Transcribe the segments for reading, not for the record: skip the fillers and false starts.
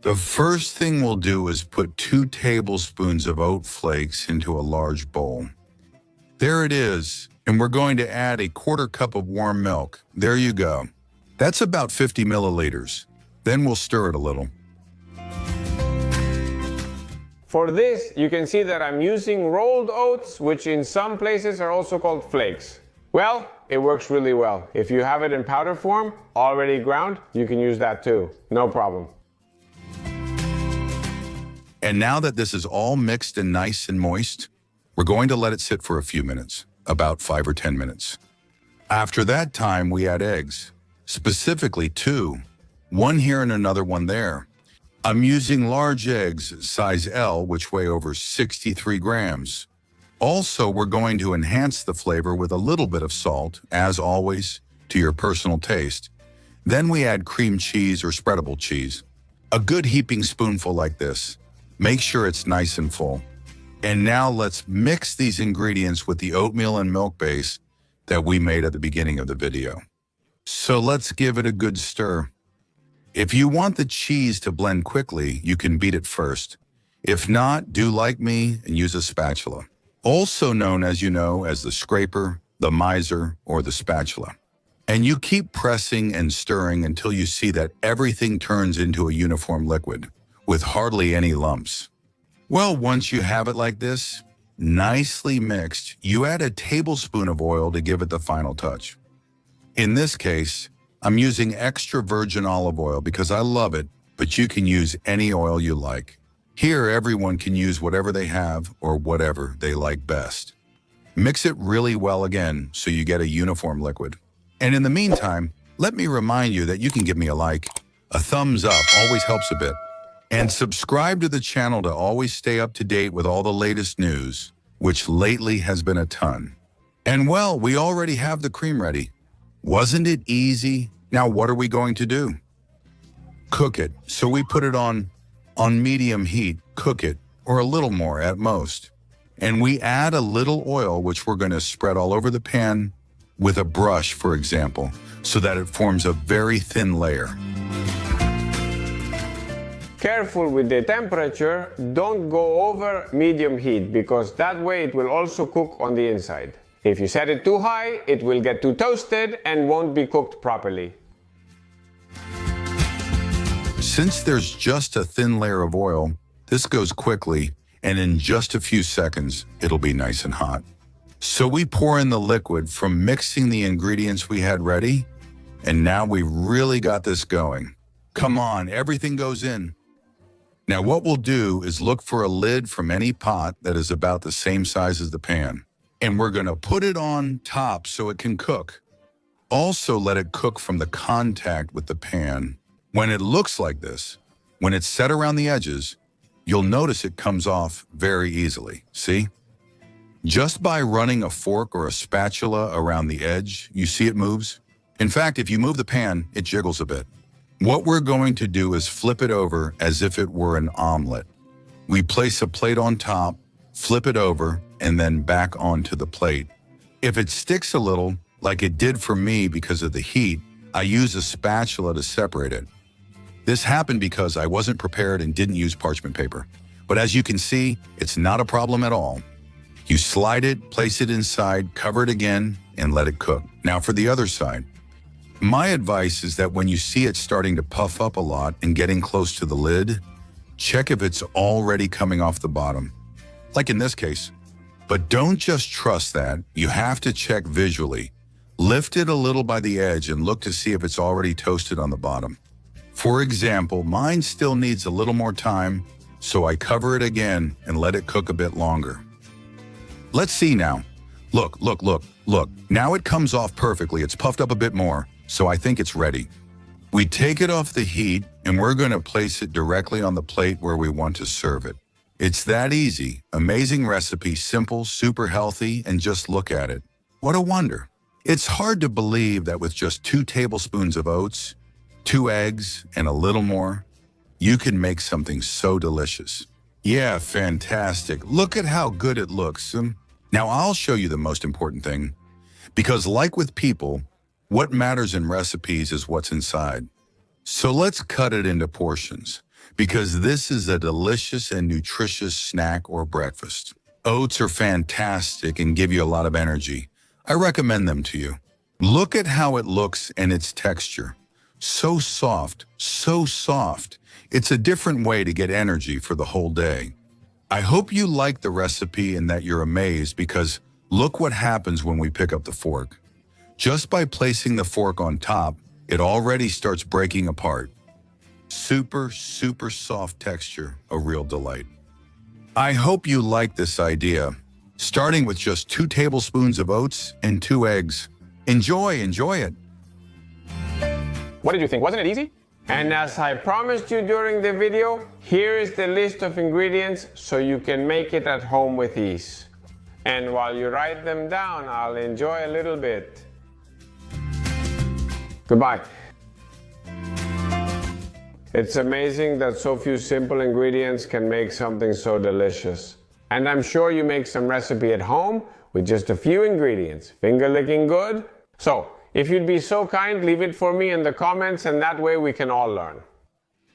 The first thing we'll do is put 2 tablespoons of oat flakes into a large bowl. There it is, and we're going to add a 1/4 cup of warm milk. There you go. That's about 50 milliliters. Then we'll stir it a little. For this, you can see that I'm using rolled oats, which in some places are also called flakes. Well, it works really well. If you have it in powder form, already ground, you can use that too. No problem. And now that this is all mixed and nice and moist, we're going to let it sit for a few minutes, about 5 or 10 minutes. After that time, we add eggs, specifically 2, one here and another one there. I'm using large eggs, size L, which weigh over 63 grams. Also, we're going to enhance the flavor with a little bit of salt, as always, to your personal taste. Then we add cream cheese or spreadable cheese. A good heaping spoonful like this. Make sure it's nice and full. And now let's mix these ingredients with the oatmeal and milk base that we made at the beginning of the video. So let's give it a good stir. If you want the cheese to blend quickly, you can beat it first. If not, do like me and use a spatula. Also known, as you know, as the scraper, the miser, or the spatula. And you keep pressing and stirring until you see that everything turns into a uniform liquid, with hardly any lumps. Well, once you have it like this, nicely mixed, you add a tablespoon of oil to give it the final touch. In this case, I'm using extra virgin olive oil because I love it, but you can use any oil you like. Here, everyone can use whatever they have or whatever they like best. Mix it really well again so you get a uniform liquid. And in the meantime, let me remind you that you can give me a like. A thumbs up always helps a bit. And subscribe to the channel to always stay up to date with all the latest news, which lately has been a ton. And well, we already have the cream ready. Wasn't it easy? Now what are we going to do? Cook it. So we put it on medium heat, cook it, or a little more at most. And we add a little oil, which we're going to spread all over the pan with a brush, for example, so that it forms a very thin layer. Careful with the temperature, don't go over medium heat because that way it will also cook on the inside. If you set it too high, it will get too toasted and won't be cooked properly. Since there's just a thin layer of oil, this goes quickly, and in just a few seconds, it'll be nice and hot. So we pour in the liquid from mixing the ingredients we had ready, and now we really got this going. Come on, everything goes in. Now what we'll do is look for a lid from any pot that is about the same size as the pan. And we're going to put it on top so it can cook. Also let it cook from the contact with the pan. When it looks like this, when it's set around the edges, you'll notice it comes off very easily. See? Just by running a fork or a spatula around the edge, you see it moves? In fact, if you move the pan, it jiggles a bit. What we're going to do is flip it over as if it were an omelet. We place a plate on top, flip it over, and then back onto the plate. If it sticks a little, like it did for me because of the heat, I use a spatula to separate it. This happened because I wasn't prepared and didn't use parchment paper. But as you can see, it's not a problem at all. You slide it, place it inside, cover it again, and let it cook. Now for the other side. My advice is that when you see it starting to puff up a lot and getting close to the lid, check if it's already coming off the bottom, like in this case. But don't just trust that, you have to check visually. Lift it a little by the edge and look to see if it's already toasted on the bottom. For example, mine still needs a little more time, so I cover it again and let it cook a bit longer. Let's see now. Look. Now it comes off perfectly, it's puffed up a bit more. So I think it's ready. We take it off the heat and we're going to place it directly on the plate where we want to serve it. It's that easy. Amazing recipe, simple, super healthy, and just look at it. What a wonder. It's hard to believe that with just 2 tablespoons of oats, 2 eggs, and a little more, you can make something so delicious. Yeah, fantastic. Look at how good it looks. Now I'll show you the most important thing, because like with people, what matters in recipes is what's inside. So let's cut it into portions. because this is a delicious and nutritious snack or breakfast. Oats are fantastic and give you a lot of energy. I recommend them to you. Look at how it looks and its texture. So soft, so soft. It's a different way to get energy for the whole day. I hope you like the recipe and that you're amazed because look what happens when we pick up the fork. Just by placing the fork on top, it already starts breaking apart. Super, super soft texture, a real delight. I hope you like this idea, starting with just 2 tablespoons of oats and 2 eggs. Enjoy it. What did you think? Wasn't it easy? And as I promised you during the video, here is the list of ingredients so you can make it at home with ease. And while you write them down, I'll enjoy a little bit. Goodbye. It's amazing that so few simple ingredients can make something so delicious. And I'm sure you make some recipe at home with just a few ingredients. Finger licking good? So, if you'd be so kind, leave it for me in the comments and that way we can all learn.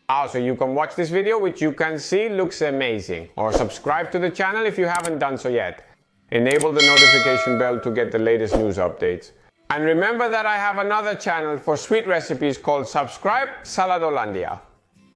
Also, you can watch this video, which you can see looks amazing. Or subscribe to the channel if you haven't done so yet. Enable the notification bell to get the latest news updates. And remember that I have another channel for sweet recipes called Subscribe Saladolandia.